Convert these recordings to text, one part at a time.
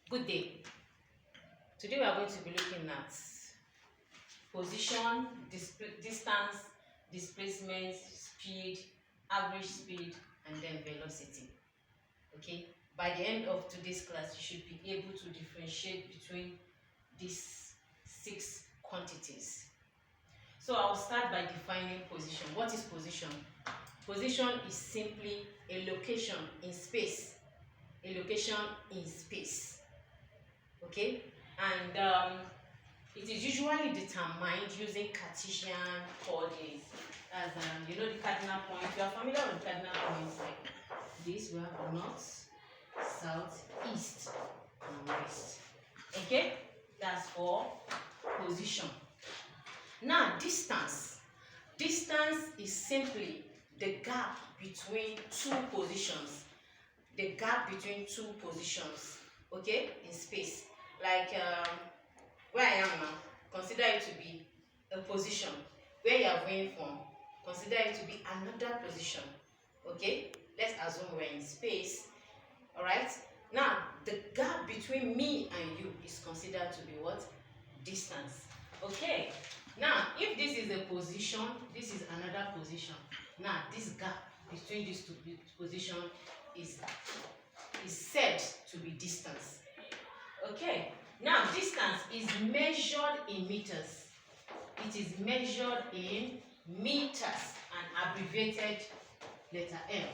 Good day. Today we are going to be looking at position, distance, displacement, speed, average speed, and then velocity. Okay. By the end of today's class, you should be able to differentiate between these 6 quantities. So I'll start by defining position. What is position? Position is simply a location in space. A location in space. Okay, and it is usually determined using Cartesian coordinates. As you know, the cardinal points. You are familiar with cardinal points like this. We have north, south, east, and west. Okay, that's for position. Now, distance. Distance is simply the gap between two positions. The gap between two positions. Okay, in space. Like where I am now, consider it to be a position. Where you are going from, consider it to be another position. Okay, let's assume we're in space. All right. Now, the gap between me and you is considered to be what? Distance. Okay. Now, if this is a position, this is another position. Now, this gap between these two positions is said to be distance. Okay. Now, distance is measured in meters. It is measured in meters and abbreviated letter M.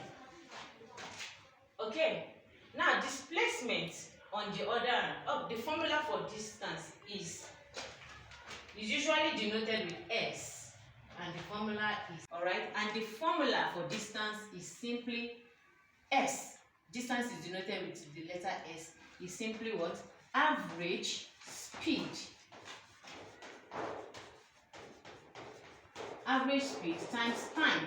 Okay. Now, displacement on the other hand, the formula for distance is usually denoted with S, and the formula is alright. And the formula for distance is simply S. Distance is denoted with the letter S. Is simply what? Average speed. Average speed times time.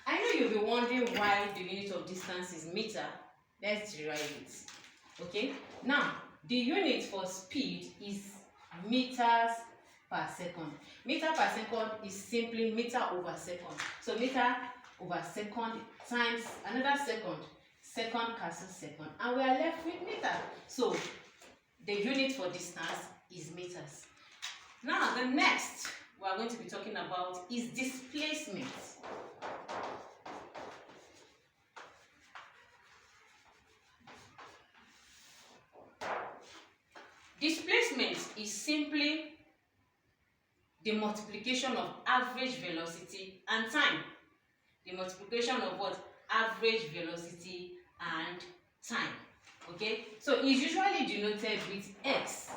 I know you'll be wondering why the unit of distance is meter. Let's derive it. Okay. Now, the unit for speed is meters per second. Meter per second is simply meter over second. So meter over second times another second. Second cancels second, and we are left with meter. So the unit for distance is meters. Now, the next we are going to be talking about is displacement. Displacement is simply the multiplication of average velocity and time. The multiplication of what? Average velocity and time. Okay, so it's usually denoted with x,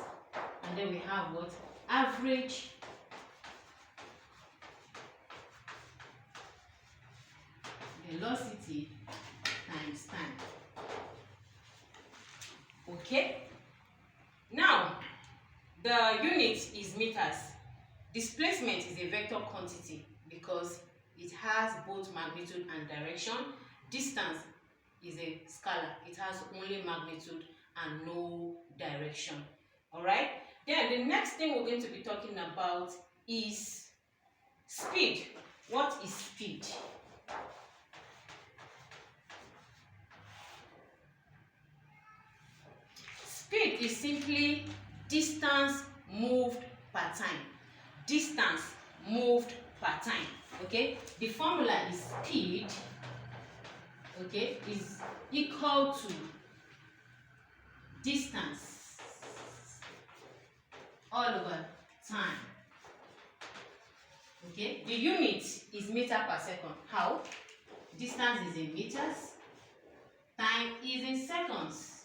and then we have what? Average velocity times time. Okay, now the unit is meters. Displacement is a vector quantity because it has both magnitude and direction. Distance is a scalar. It has only magnitude and no direction. Alright? Then the next thing we're going to be talking about is speed. What is speed? Speed is simply distance moved per time. Distance moved per time. Okay? The formula is speed, okay, is equal to distance all over time. Okay, the unit is meter per second. How? Distance is in meters, time is in seconds.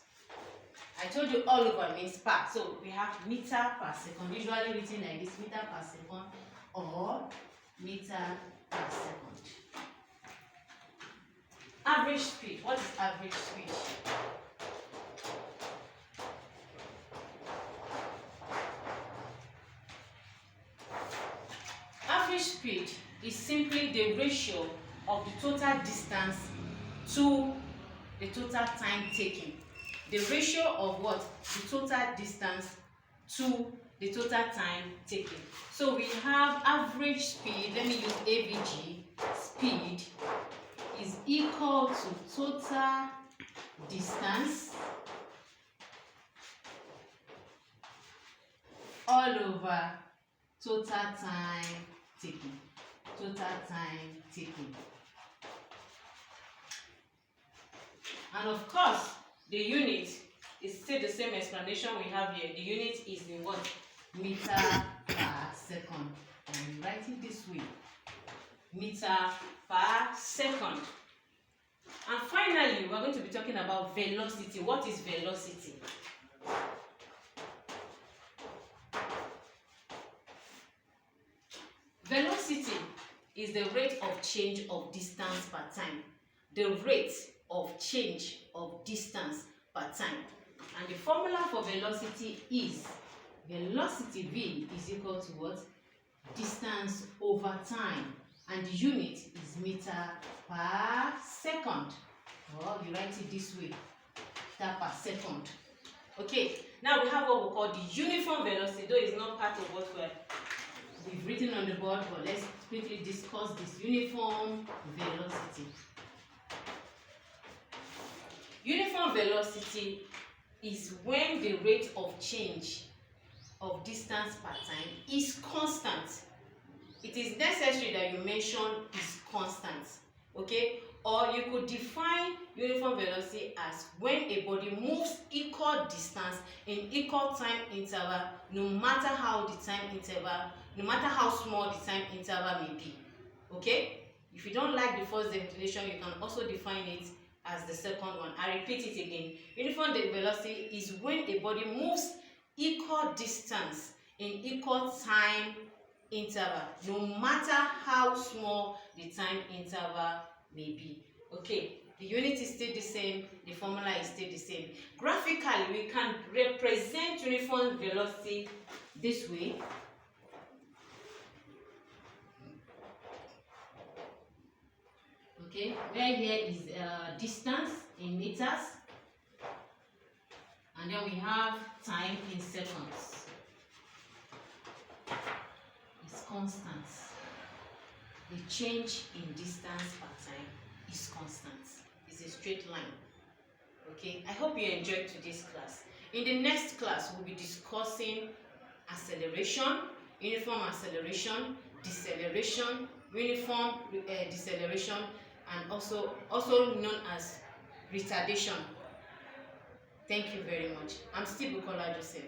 I told you all over means per, so we have meter per second, usually written like this, meter per second or meter per second. Average speed. What is average speed? Average speed is simply the ratio of the total distance to the total time taken. The ratio of what? The total distance to the total time taken. So we have average speed. Let me use AVG. Speed is equal to total distance all over total time taken. Total time taken. And of course, the unit is still the same explanation we have here. The unit is in what? Meter per second. And we write it this way. Meter per second. And finally, we are going to be talking about velocity. What is velocity? Velocity is the rate of change of distance per time. The rate of change of distance per time. And the formula for velocity is velocity V is equal to what? Distance over time. And the unit is meter per second. Or you write it this way, meter per second. Okay, now we have what we call the uniform velocity, though it's not part of what we've written on the board, but let's quickly discuss this uniform velocity. Uniform velocity is when the rate of change of distance per time is constant. It is necessary that you mention is constant, okay? Or you could define uniform velocity as when a body moves equal distance in equal time interval, no matter how the time interval, no matter how small the time interval may be, okay? If you don't like the first definition, you can also define it as the second one. I repeat it again. Uniform velocity is when a body moves equal distance in equal time interval, no matter how small the time interval may be. Okay, the unit is still the same, the formula is still the same. Graphically, we can represent uniform velocity this way. Okay, where here is distance in meters, and then we have time in seconds. It's constant. The change in distance per time is constant. It's a straight line. Okay, I hope you enjoyed today's class. In the next class, we'll be discussing acceleration, uniform acceleration, deceleration, uniform deceleration, and also known as retardation. Thank you very much. I'm still Bukola Joseph.